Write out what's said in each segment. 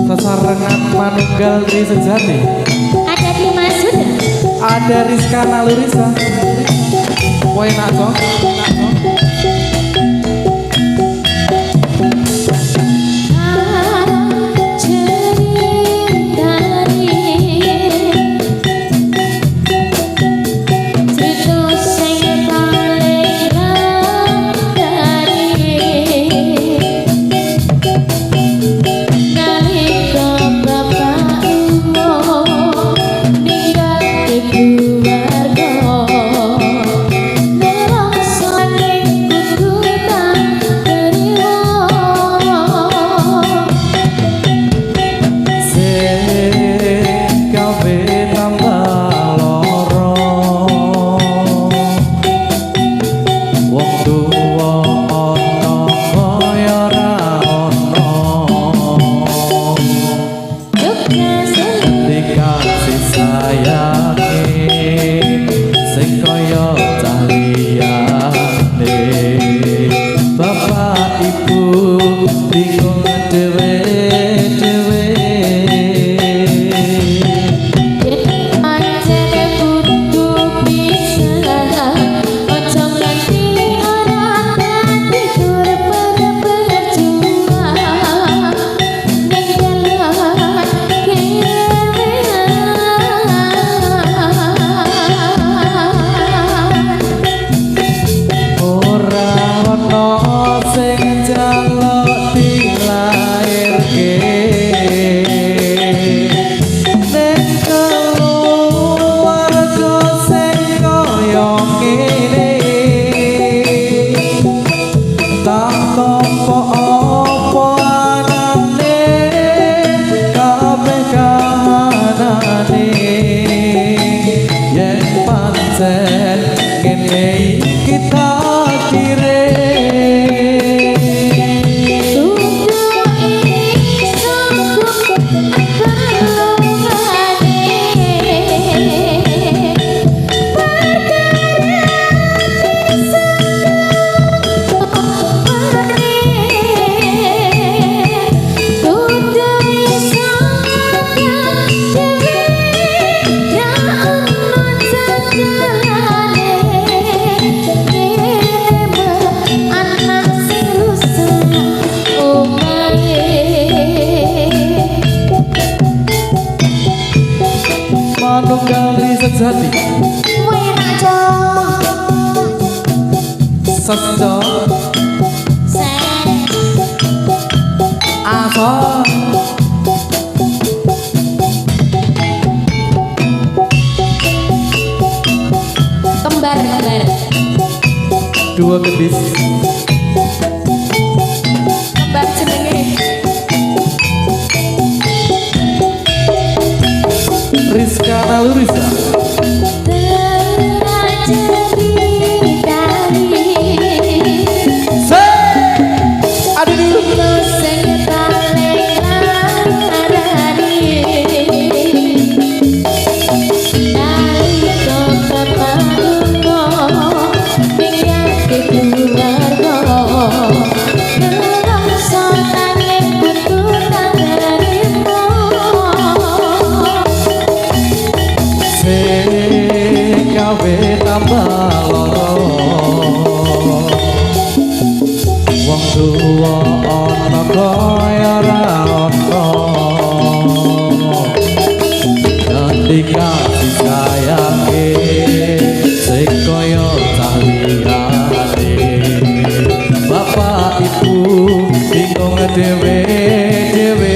Sesarengan manunggal di sejati. Ada di Masud. Ada Rizka Nalurisa. Woi nak cok. Sejati Sejo Asal Kembar Dua kedis Kembar jenenge Rizka Nalurisa. Wong tuwa ana kaya ora ana dadi kasih sayange sing kaya taliyane bapak ibu bingung dhewe-dhewe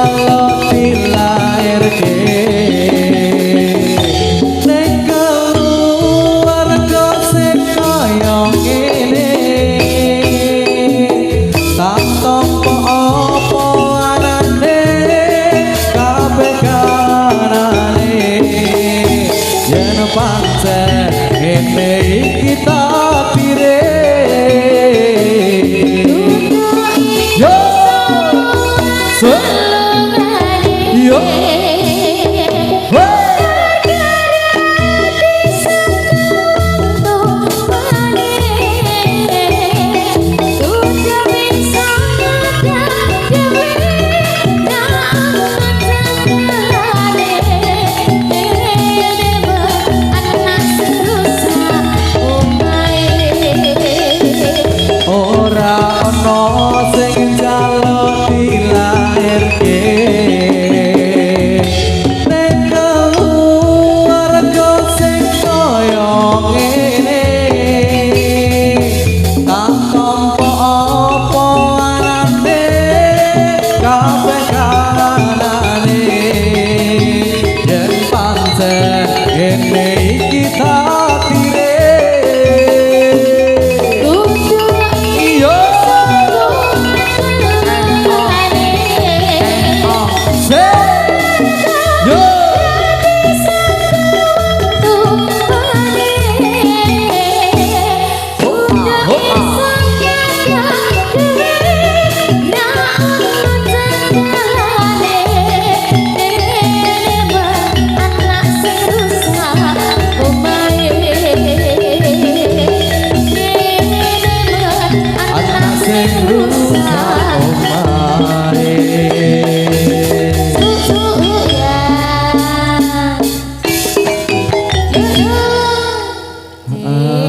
calon dilahirke ning keluarga sing kaya ngene tak tampa apa anane kabeh kanane yen pancen ngene iki takdire yo yo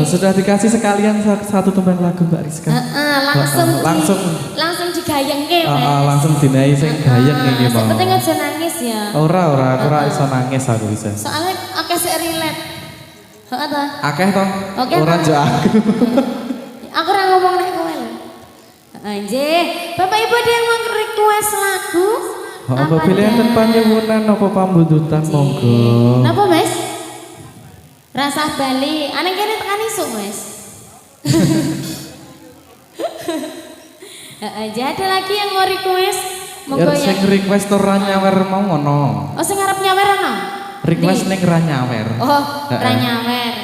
sudah dikasih sekalian satu tembang lagu Mbak Rizka. Langsung digayengke, Mas. Langsung dinai sing gayeng iki, Bang. Penting aja nangis ya. Ora, aku ora iso nangis aku bisa. Soalnya akeh sik relate. Heeh ta? Akeh to? Ora njo aku. Aku ora ngomong nek kowe lho. Heeh, nggih. Bapak Ibu ada yang mau request lagu? Apa pilihan panjenengan apa pambututan monggo. Napa, Mas? Rasa Bali, aneh kene tekan isuk, Mas. Ada lagi yang mau request? Monggo ya. Sing request ora nyawer mau ngono. Oh, sing arep nyawer ana? Request ning ra nyawer. Oh, ra nyawer.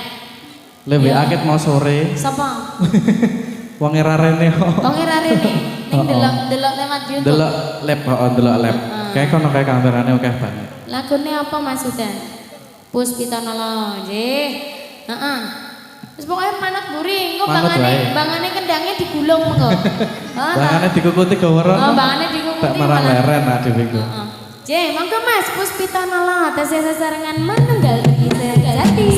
Lebih akeh mau sore. Sapa? Wong era rene kok. Wong era rene. Ning delok lewat YouTube. Delok lab. Kayak kono kayak kamerane akeh banget. Lagune apa Mas Udan? Puspita Nala, nggih. Heeh. Wis pokoke manut mburi, engko bangane kendangnya digulung mengko. Bangane dikukuti gawara. Oh, bangane dikukuti. Tak marang leren dhewe iku. Heeh. Nggih, monggo Mas Puspita Nala tes sesarengan manunggal kita jati.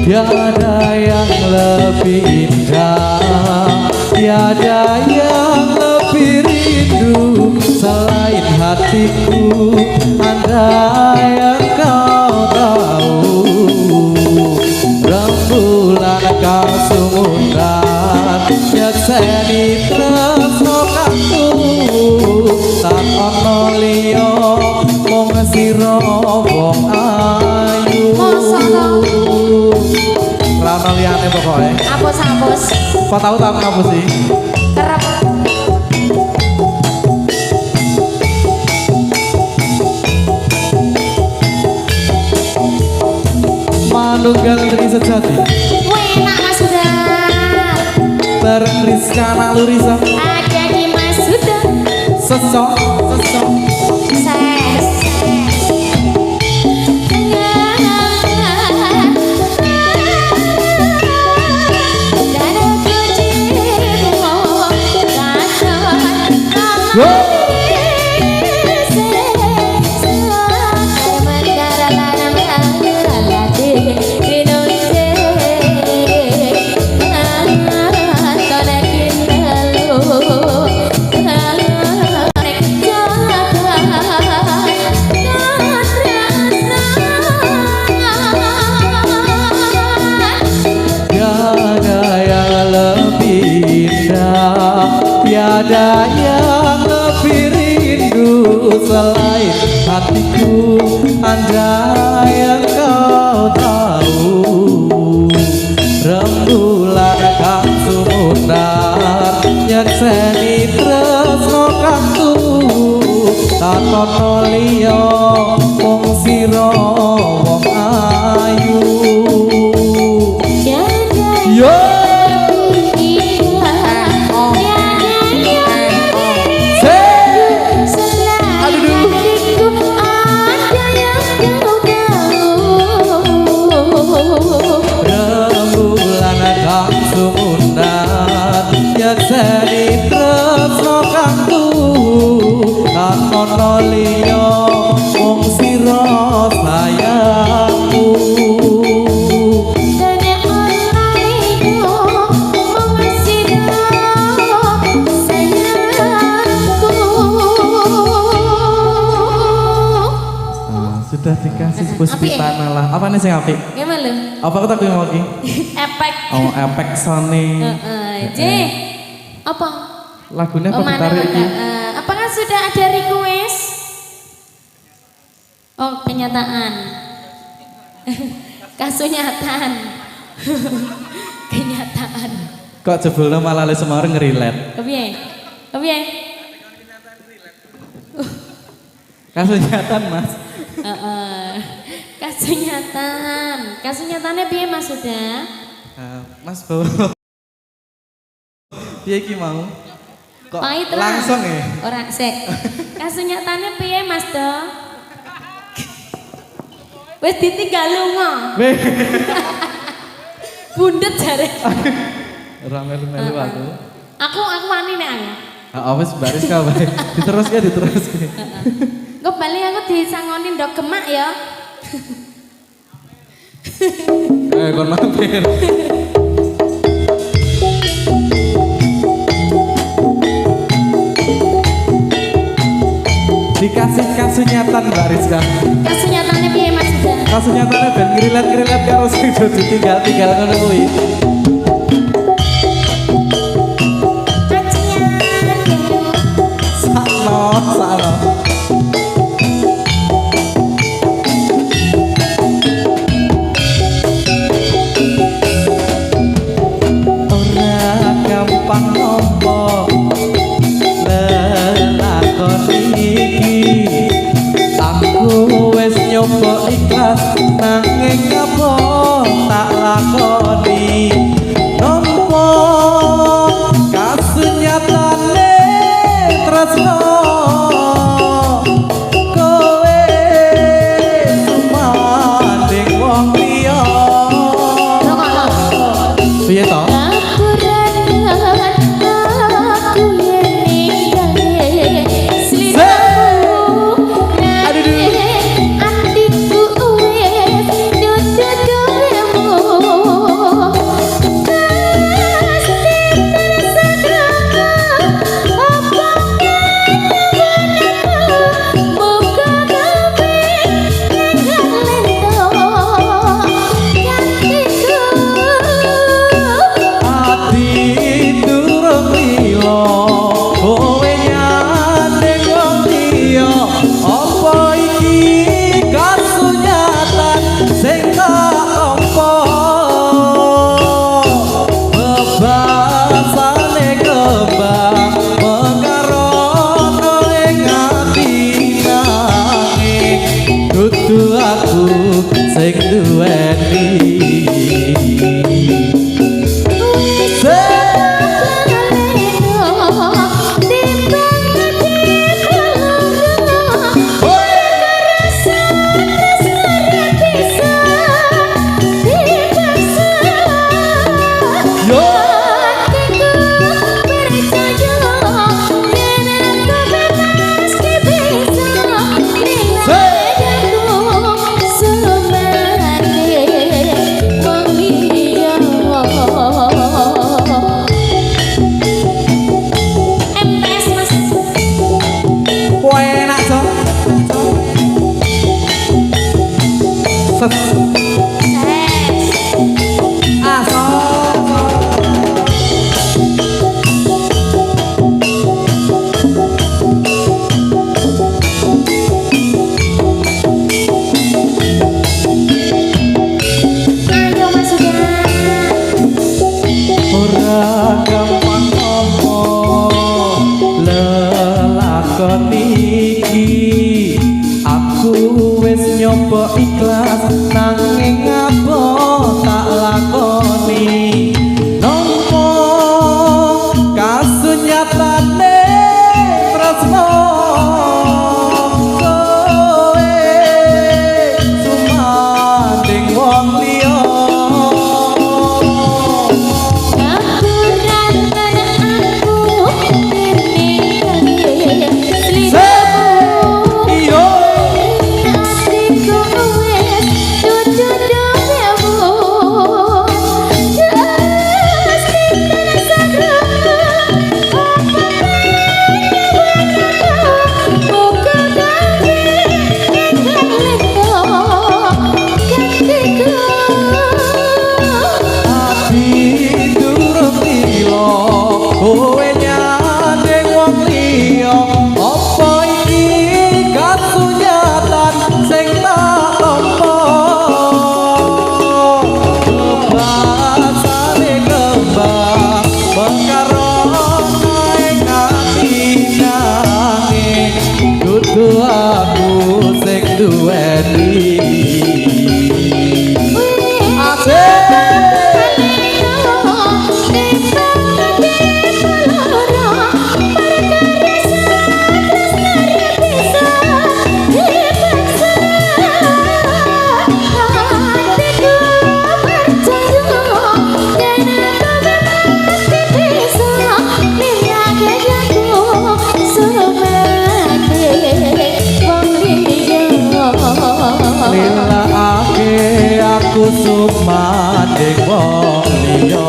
Tiada yang lebih indah, tiada yang lebih rindu selain hatiku. Andai yang kau tahu, rembulan kau sumuran nyekseni tresno kakku. Tak ono liya mung sira wong ayu. Rano liyane pokoke. Apus-apus. Kok tahu tak ngapus sih? Kerep. Manunggal Tri Sejati. Enak Mas Huda. Bareng Rizka Nalurisa. Ada di Mas Huda. Sesok. Ses. Tiada yang lebih rindu selain hatiku. Andai yang kau tahu, rembulan kang sumunar nyekseni tresno kakku. Tak ono liya mung sira wong ayu. Yo nyekseni tresno kakku. Tak ono liya mung sira sayangku. Dene ono liya mung sira sayangku. Sudah dikasih Puspita Nala. Apa nih sing apik? Gimana lu? Apa kata gue mau ki? Efek. Oh, efek Sony. J. Apa? Lagunya apa Mana? ditarik iki? Apakah sudah ada request? Oh, kenyataan. Kasunyatan. Kenyataan. Kok jebulnya malah le Semarang ngerilet? Kepiye? Kepiye? Kasunyatan Mas. Kasunyatan. Kasunyatane piye Mas sudah? Mas bawa. Piye iki mau? Kok Pahit lah. langsung ya? Ora sik. Kasunyatane piye Mas Do? Wis ditinggal lunga. Bundet jare. Ora melu-melu aku. Aku wani nek aku. Wis baris kabeh. Diteruske. Engko bali aku disangoni ndok gemak ya. Kon mampir. Dikasih kasunyatan Mbak Rizka. Kasunyatane piye Mas Huda? Kasunyatane ben ngrilet-ngrilet karo sing do ditinggal-tinggal ngono kuwi. Sakno. Ora gampang nampa lelakon iki. Aku wis nyoba ikhlas nanging apa tak lakoni. Nampa kasunyatane tresno kowe sumanding wong liya. Piye to? Aduh. sing duweni nyoba ikhlas nanging apa tak lakoni nampa kasunyatane tresno kowe sumanding wong liya aku sing duweni aku sumanding wong liya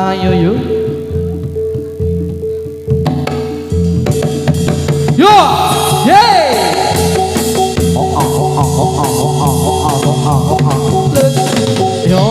Ayo yuk. Yo, yeay. Yo.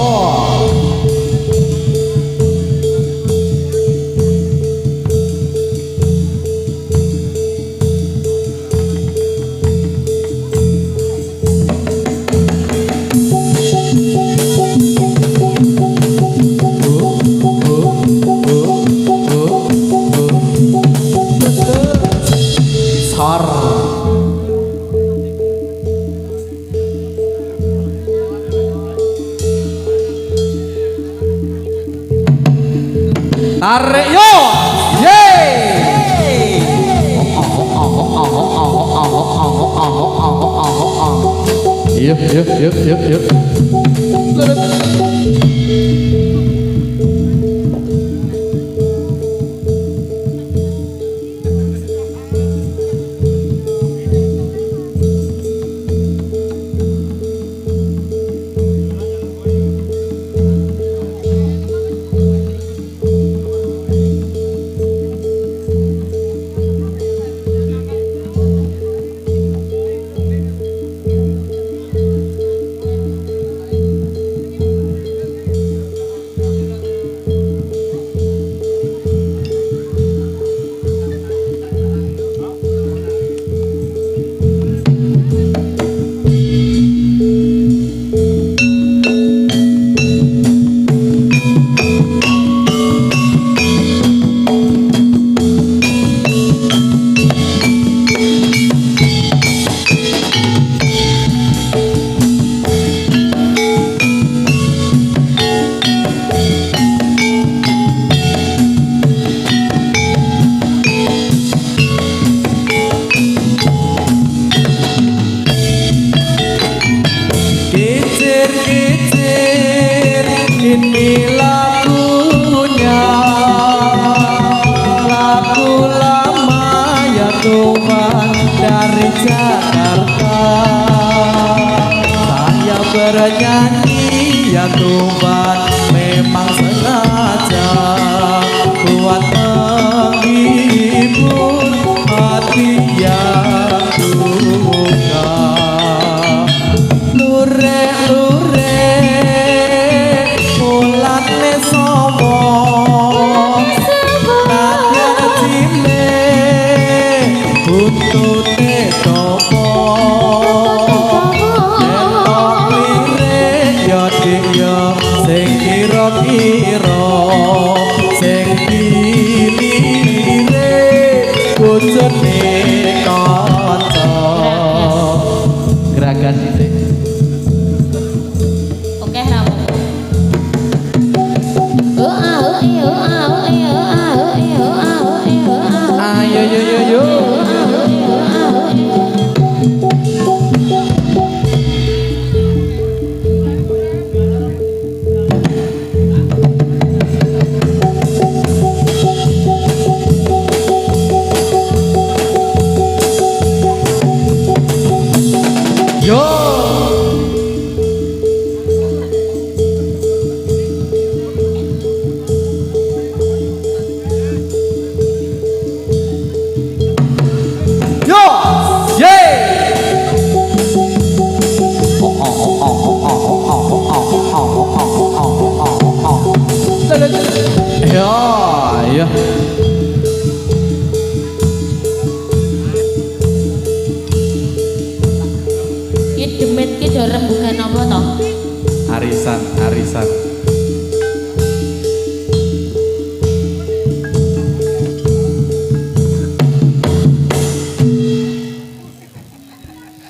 Tarik yo, yeay. Yuk, yuk, yuk, yuk, yuk. Ini lagunya, lagu lama ya Tuhan dari Jakarta. Saya bernyanyi ya Tuhan memang sengaja buat menghibur hati yang duka. Gerakan ini. Oke, Ram. Ayo yo yo yo. Yo. Yo. Yeay. Yo, ayo. Demet ki do rembugan apa to? Arisan, arisan.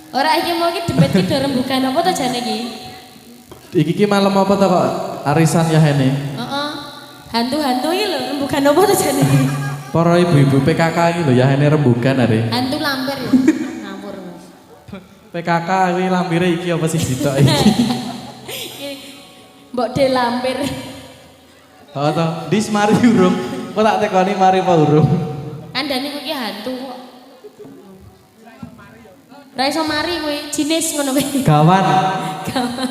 Ora iki mau ki demet ki do rembugan apa to jane iki? Iki ki malam apa to kok arisan ya ini? Heeh. Hantu-hantu iki lho rembugan apa to jane iki? Para ibu-ibu PKK iki lho ya ini rembugan are. Hantu lampir ya. Ngawur Mas. PKK iki lampire iki apa sih sitok iki? Mbok de lampir. Oh to, dis mari urung. Kok tak tekoni mari apa urung? Kandhane kuwi hantu kok. Ra iso mari kuwi jinis ngono kuwi. Gawan. Gawan.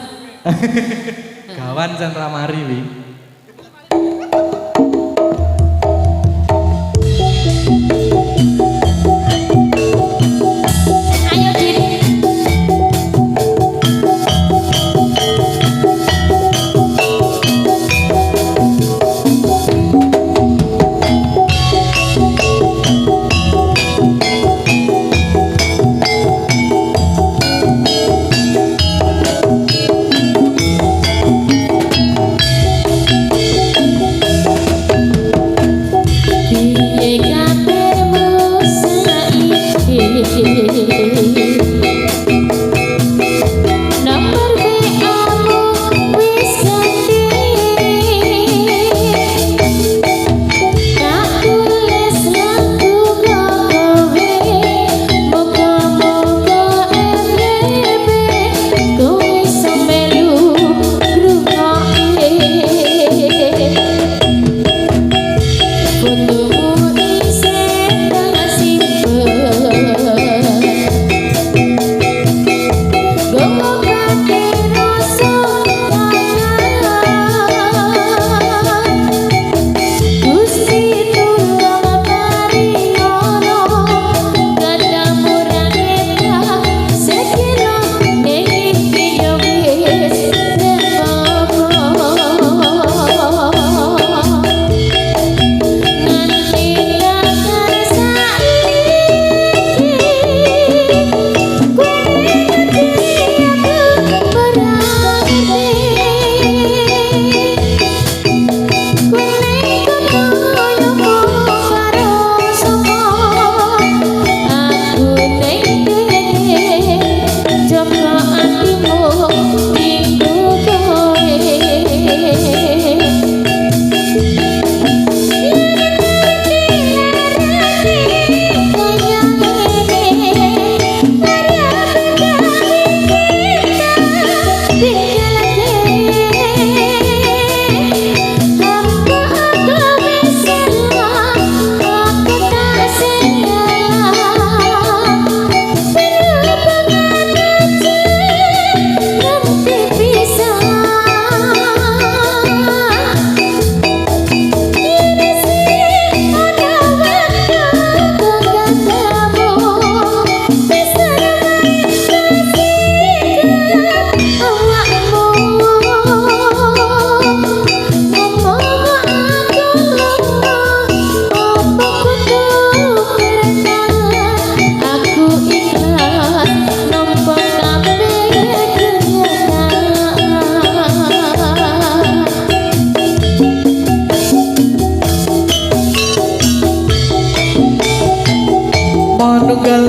Gawan jan ra mari wi.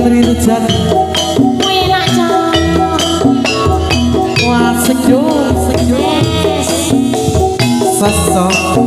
Tri Rejani. Enak cok. Wah sejuk Yes. sesok